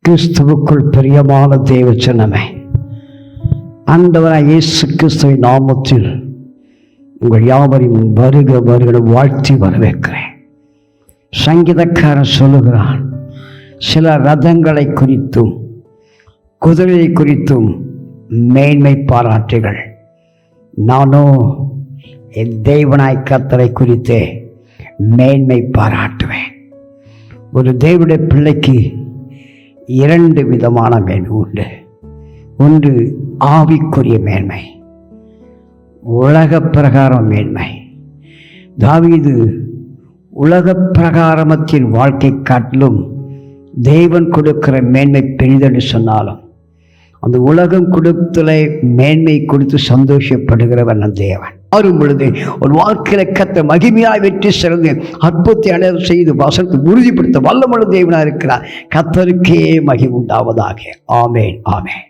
கிறிஸ்துவுக்குள் பிரியமான தேவ ஜனமே, ஆண்டவராகிய இயேசு கிறிஸ்துவின் நாமத்தில் உங்கள் யாவரையும் வருக வருக வாழ்த்தி வரவேற்கிறேன். சங்கீதக்காரன் சொல்லுகிறான், சில ரதங்களை குறித்தும் குதிரையை குறித்தும் மேன்மை பாராட்டுகள், நானோ என் தேவனாய் கர்த்தரை குறித்தே மேன்மை பாராட்டுவேன். ஒரு தேவனுடைய பிள்ளைக்கு இரண்டு விதமான மேன்மை உண்டு. ஒன்று ஆவிக்குரிய மேன்மை, உலக பிரகாரம் மேன்மை. தாவீது உலக பிரகாரமத்தின் வாழ்க்கை காட்டிலும் தேவன் கொடுக்கிற மேன்மை பெரிதென்று சொன்னாலும், அந்த உலகம் கொடுத்தலை மேன்மை கொடுத்து சந்தோஷப்படுகிறவன் தேவன். மாறும் பொழுது ஒரு வாழ்க்கையில கர்த்தர் மகிமையாய் வெற்றி சிறந்து அற்புதத்தை அடைய செய்து வசனத்தை உறுதிப்படுத்த வல்லமுள்ள தேவனாக இருக்கிறார். கர்த்தருக்கே மகிமை உண்டாவதாக. ஆமென், ஆமென்.